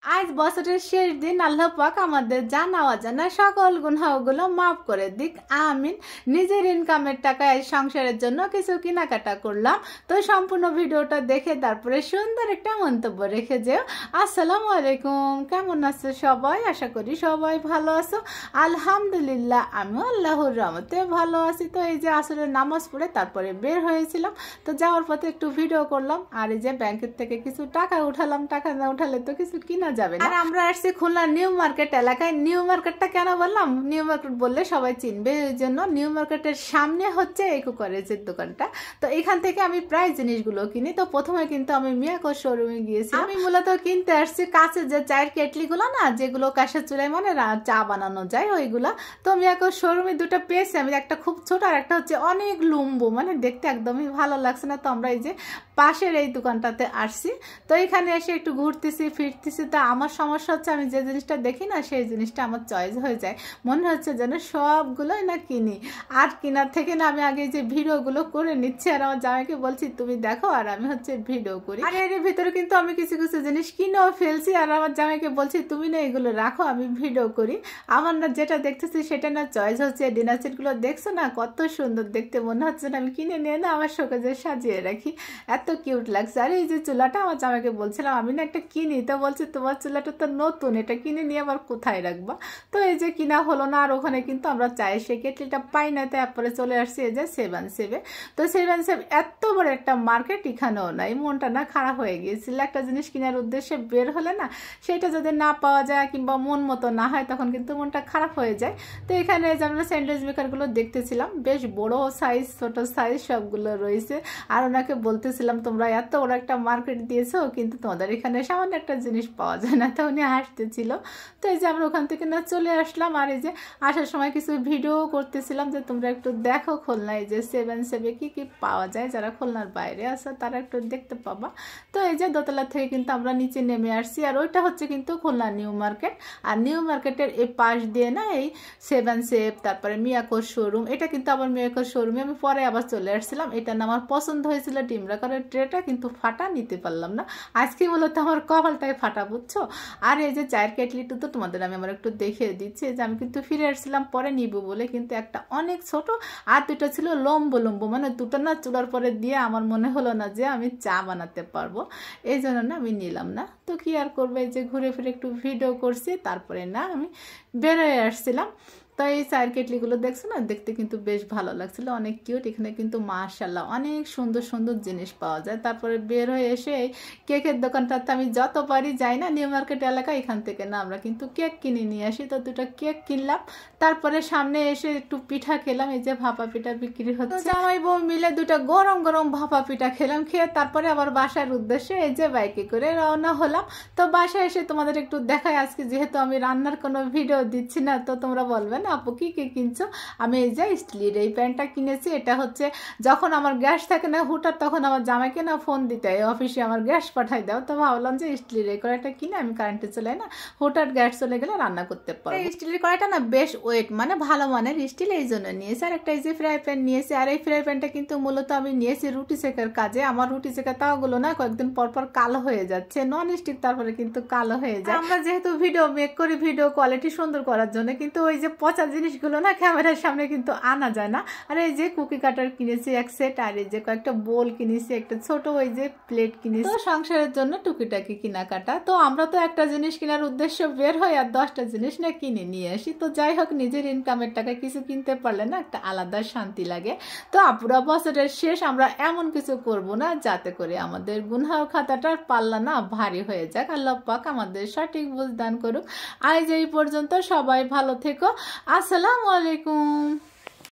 আজ বছরের শেষ দিন আল্লাহ পাক আমাদের জানা অজানা সকল গুনাহগুলো মাফ করে দিক, আমিন। নিজের ইনকামের টাকায় সংসারের জন্য কিছু কেনাকাটা করলাম, তো সম্পূর্ণ ভিডিওটা দেখে তারপরে সুন্দর একটা মন্তব্য রেখে যেও। আসসালামু আলাইকুম, কেমন আছো সবাই? আশা করি সবাই ভালো আছো। আলহামদুলিল্লাহ আমিও আল্লাহর রহমতে ভালো আছি। তো এই যে আসরের নামাজ পড়ে তারপরে বের হয়েছিলাম, তো যাওয়ার পথে একটু ভিডিও করলাম। আর এই যে ব্যাংকের থেকে কিছু টাকা উঠালাম, টাকা না উঠালে তো কিছু কিনা যাবে না। আর আমরা আসছি খুলনা নিউ মার্কেট এলাকায়। নিউ মার্কেটটা কেন বললাম? নিউ মার্কেট বললে সবাই চিনবে, ওই জন্য নিউ মার্কেটের সামনে হচ্ছে এই কুকারেজের দোকানটা। তো এখান থেকে আমি প্রায় জিনিসগুলো কিনি। তো প্রথমে কিন্তু আমি মিয়াকো শোরুমে গিয়েছি। আমি মূলত কিনতে আসছি কাঁচের যে চায়ের কেটলিগুলো না, যেগুলো কাঁচের চুলায় মানে চা বানানো যায় ওইগুলা। তো মিয়াকো শোরুমে দুটো পেয়েছি আমি, একটা খুব ছোট আর একটা হচ্ছে অনেক লম্বু, মানে দেখতে একদমই ভালো লাগছে না। তো আমরা এই যে পাশের এই দোকানটাতে আসছি, তো এখানে এসে একটু ঘুরতেছি ফিরতেছি। তা আমার সমস্যা হচ্ছে আমি যে জিনিসটা দেখি না সেই জিনিসটা আমার চয়েস হয়ে যায়, মনে হচ্ছে যেন সবগুলোই না কিনি। আর কেনার থেকে না আমি আগে যে ভিডিওগুলো করে নিচ্ছি, আর আমার জামাইকে বলছি তুমি দেখো আর আমি হচ্ছে ভিডিও করি। আর এর ভিতরে কিন্তু আমি কিছু কিছু জিনিস কিনেও ফেলছি, আর আমার জামাইকে বলছি তুমি না এগুলো রাখো আমি ভিডিও করি। আমার না যেটা দেখতেছি সেটা না চয়েস হচ্ছে। ডিনার সেটগুলো দেখছো না কত সুন্দর দেখতে, মনে হচ্ছে না আমি কিনে নিয়ে না আমার শোকেজে সাজিয়ে রাখি, এত কিউট লাগছে। আর এই যে চুলাটা আমার জামাইকে বলছিলাম আমি না একটা কিনি, তো বলছে তোমার চুলাটা তো নতুন, এটা কিনে নিয়ে আবার কোথায় রাখবা? তো এই যে কিনা হলো না। আর ওখানে কিন্তু আমরা চায়ের সেই কেটলিটা পাই না, তারপরে চলে আসছি এই যে 7-7। তো 7-7 এত বড় একটা মার্কেট এখানেও নাই, মনটা না খারাপ হয়ে গিয়েছিল। একটা জিনিস কেনার উদ্দেশ্যে বের হলে না সেটা যদি না পাওয়া যায় কিংবা মন মতো না হয় তখন কিন্তু মনটা খারাপ হয়ে যায়। তো এখানে যে আমরা স্যান্ডউইচ মেকারগুলো দেখতেছিলাম, বেশ বড় সাইজ ছোট সাইজ সবগুলো রয়েছে। আর ওনাকে বলতেছিলাম তোমরা এত বড় একটা মার্কেট দিয়েছো কিন্তু তোমাদের এখানে সামান্য একটা জিনিস পাওয়া যায় না, তো উনি হাসতেছিল। তো এই যে আমরা ওখান থেকে না চলে আসলাম। আর এই যে আসার সময় কিছু ভিডিও করতেছিলাম যে তোমরা একটু দেখো খুলনা এই যে 7-7 কি কি পাওয়া যায়, যারা খুলনার বাইরে আছে তারা একটু দেখতে পাবা। তো এই যে দোতলা থেকে কিন্তু আমরা নিচে নেমে আসছি, আর ওইটা হচ্ছে কিন্তু খুলনা নিউ মার্কেট। আর নিউ মার্কেটের এই পাশ দিয়ে না এই 7-7 তারপরে মিয়াকোর শোরুম, এটা কিন্তু আবার মিয়াকোর শোরুমে আমি পরে আবার চলে আসছিলাম। এটা না আমার পছন্দ হয়েছিল ডিমরাকারের ট্রেটা, কিন্তু ফাটা নিতে পারলাম না। আজকে মূলত আমার কপালটাই ফাটা, বুঝছো। আর এই যে চায়ের কেটলিটা তো তোমাদের আমি আমার একটু দেখিয়ে দিচ্ছি, যে আমি কিন্তু ফিরে আসছিলাম পরে নিব বলে, কিন্তু একটা অনেক ছোট আর দুটো ছিল লম্বু লম্বু, মানে দুটো না চুলার পরে দিয়ে আমার মনে হলো না যে আমি চা বানাতে পারবো, এই জন্য না আমি নিলাম না। তো কি আর করবো, এই যে ঘুরে ফিরে একটু ভিডিও করছি তারপরে না আমি বেরোয় আসছিলাম। তো এই চায়ের কেটলিগুলো দেখছো না, দেখতে কিন্তু বেশ ভালো লাগছিল, অনেক কিউট। এখানে কিন্তু মাশাআল্লাহ অনেক সুন্দর সুন্দর জিনিস পাওয়া যায়। তারপরে বের হয়ে এসে এই কেকের দোকানটাতে আমি যত পারি যাই না নিউ মার্কেট এলাকা, এখান থেকে না আমরা কিন্তু কেক কিনে নিয়ে আসি। তো দুটো কেক কিনলাম, তারপরে সামনে এসে একটু পিঠা খেলাম, এই যে ভাপা পিঠা বিক্রি হচ্ছে। জামাই বউ মিলে দুটো গরম গরম ভাপা পিঠা খেলাম, খেয়ে তারপরে আবার বাসার উদ্দেশ্যে এই যে বাইকে করে রওনা হলাম। তো বাসায় এসে তোমাদের একটু দেখাই, আজকে যেহেতু আমি রান্নার কোনো ভিডিও দিচ্ছি না, তো তোমরা বলবে না আপু কি কি কিনছো। আমি এই যে স্টিলের এই প্যানটা কিনেছি, এটা হচ্ছে যখন আমার গ্যাস থাকে না হুটার, তখন আমার জামাইকে না ফোন দিতে হয় অফিসে আমার গ্যাস পাঠাই দাও। তো ভাবলাম যে স্টিলের এই কড়াইটা কিনে আমি কারেন্টে চলে না, হুটার গ্যাস চলে গেলে রান্না করতে পারবো। এই স্টিলের কড়াইটা না বেশ ওয়েট, মানে ভালো মানের স্টিল, এই জন্য নিয়েছি। আর একটা এই যে ফ্রাই প্যান নিয়েছি, আর এই ফ্রাই প্যানটা কিন্তু মূলত আমি নিয়েছি রুটি সেকার কাজে। আমার রুটি সেকার তাওগুলো না কয়েকদিন পর পর কালো হয়ে যাচ্ছে, নন স্টিক, তারপরে কিন্তু কালো হয়ে যায়। আমরা যেহেতু ভিডিও মেক করি ভিডিও কোয়ালিটি সুন্দর করার জন্য, কিন্তু ওই যে পচা জিনিসগুলো না ক্যামেরার সামনে কিন্তু আনা যায় না। আর এই যে কুকি কাটার কিনেছি এক সেট, আর এই যে কয়েকটা বোল কিনেছি, একটা ছোট ওই যে প্লেট কিনেছি। তো সংসারের জন্য টুকিটাকি কেনাকাটা। তো আমরা তো একটা জিনিস কেনার উদ্দেশ্য বের হই আর 10টা জিনিস না কিনে নিয়ে আসি। তো যাই হোক, নিজের ইনকামের টাকায় কিছু কিনতে পারলে না একটা আলাদা শান্তি লাগে। তো পুরো বছরের শেষ আমরা এমন কিছু করব না যাতে করে আমাদের গুনাহ খাতাটার পাল্লা না ভারী হয়ে যাক। আল্লাহ পাক আমাদের সঠিক বুঝ দান করুক। আজ এই পর্যন্ত, সবাই ভালো থেকো। আসসালামু আলাইকুম।